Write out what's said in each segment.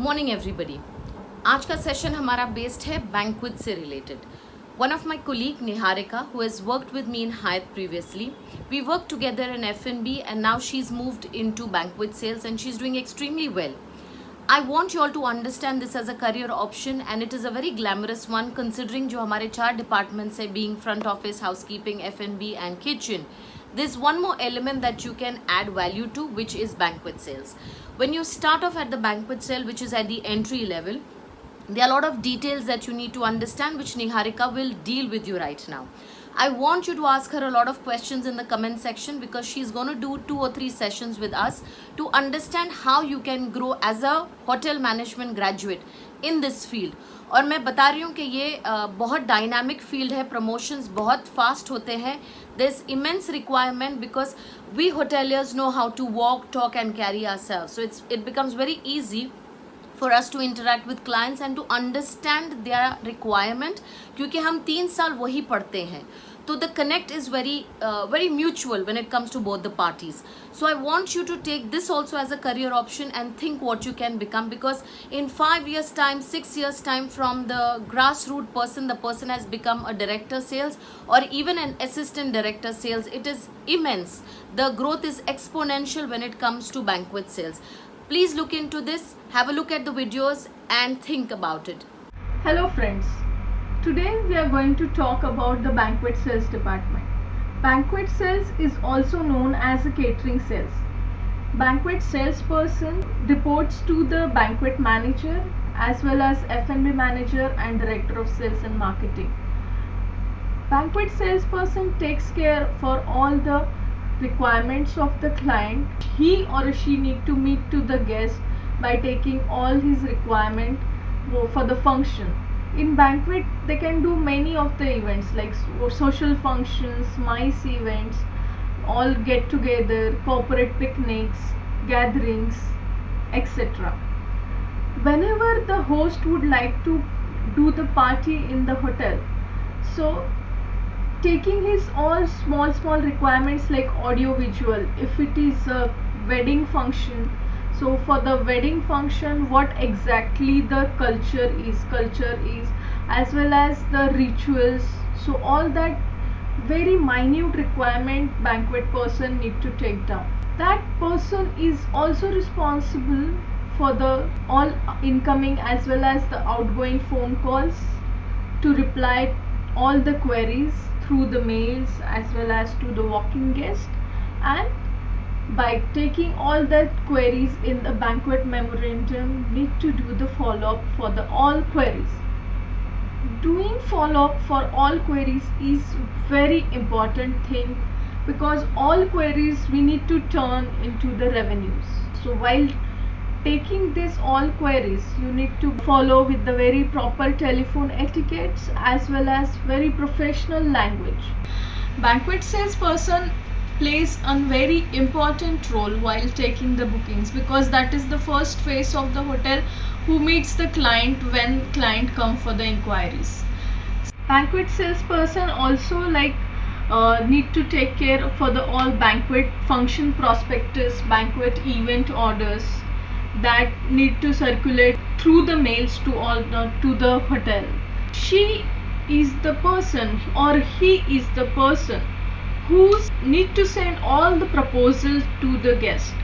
Morning everybody. आज का session हमारा बेस्ड है बैंक्वेट से related. One of my colleague Niharika who has worked with me in Hyatt previously, we work together in F&B and now she's moved into banquet sales and she's doing extremely well. I want you all to understand this as a career option and it is a very glamorous one considering जो हमारे 4 departments है being front office, housekeeping, F&B and kitchen. There's one more element that you can add value to, which is banquet sales. When you start off at the banquet sale, which is at the entry level, there are a lot of details that you need to understand, which Niharika will deal with you right now. I want you to ask her a lot of questions in the comment section because she's going to do 2 or 3 sessions with us to understand how you can grow as a hotel management graduate in this field. और मैं बता रही हूँ कि ये बहुत dynamic field है, promotions बहुत फास्ट होते हैं. There's immense requirement because we hoteliers know how to walk, talk and carry ourselves. So it becomes very easy for us to interact with clients and to understand their requirement क्योंकि हम 3 साल वही पढ़ते हैं. So the connect is very mutual when it comes to both the parties. So I want you to take this also as a career option and think what you can become, because in 5 years time, 6 years time, from the grassroots person, the person has become a director sales or even an assistant director sales. It is immense. The growth is exponential when it comes to banquet sales. Please look into this, have a look at the videos and think about it. Hello friends, today we are going to talk about the banquet sales department. Banquet sales is also known as a catering sales. Banquet salesperson reports to the banquet manager as well as F&B manager and director of sales and marketing. Banquet salesperson takes care for all the requirements of the client. He or she need to meet to the guest by taking all his requirement for the function. In banquet they can do many of the events like social functions, MICE events, all get together, corporate picnics, gatherings, etc. Whenever the host would like to do the party in the hotel, so taking his all small requirements like audio visual, if it is a wedding function, so for the wedding function what exactly the culture is as well as the rituals, so all that very minute requirement banquet person need to take down. That person is also responsible for the all incoming as well as the outgoing phone calls, to reply all the queries through the mails as well as to the walk-in guest, and by taking all the queries in the banquet memorandum need to do the follow-up for the all queries. Doing follow-up for all queries is very important thing because all queries we need to turn into the revenues. So while taking this all queries you need to follow with the very proper telephone etiquettes as well as very professional language. Banquet salesperson plays a very important role while taking the bookings because that is the first phase of the hotel who meets the client when client come for the inquiries. Banquet salesperson also need to take care for the all banquet function prospectus, banquet event orders that need to circulate through the mails to all to the hotel. She is the person or he is the person who need to send all the proposals to the guest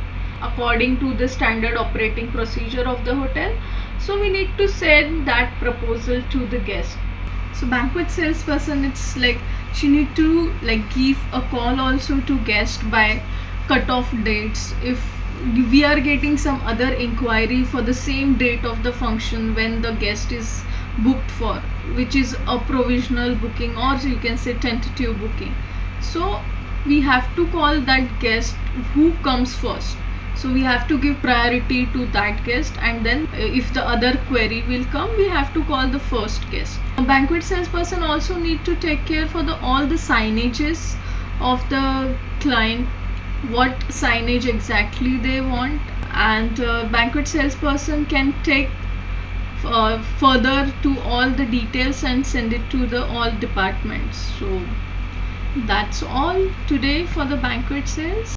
according to the standard operating procedure of the hotel. So we need to send that proposal to the guest. So banquet salesperson, it's like she need to give a call also to guest by cut-off dates. If we are getting some other inquiry for the same date of the function when the guest is booked for, which is a provisional booking or you can say tentative booking, so we have to call that guest who comes first. So we have to give priority to that guest, and then if the other query will come we have to call the first guest. A banquet salesperson also need to take care for the all the signages of the client, what signage exactly they want, and banquet salesperson can take further to all the details and send it to the all departments. So that's all today for the banquet sales.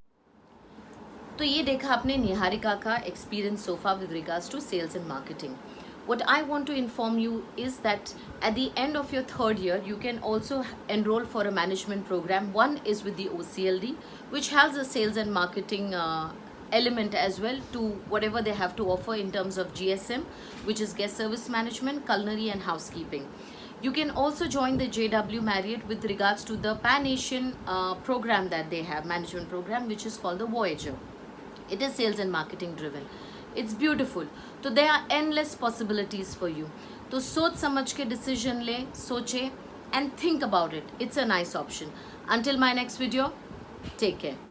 तो ये देखा आपने निहारिका का experience so far with regards to sales and marketing. What I want to inform you is that at the end of your third year, you can also enroll for a management program. One is with the OCLD, which has a sales and marketing element as well to whatever they have to offer in terms of GSM, which is guest service management, culinary and housekeeping. You can also join the JW Marriott with regards to the Pan Asian program that they have, management program, which is called the Voyager. It is sales and marketing driven. It's beautiful. तो there are endless possibilities for you. तो सोच समझ के decision ले, सोचे and think about it. It's a nice option. Until my next video, take care.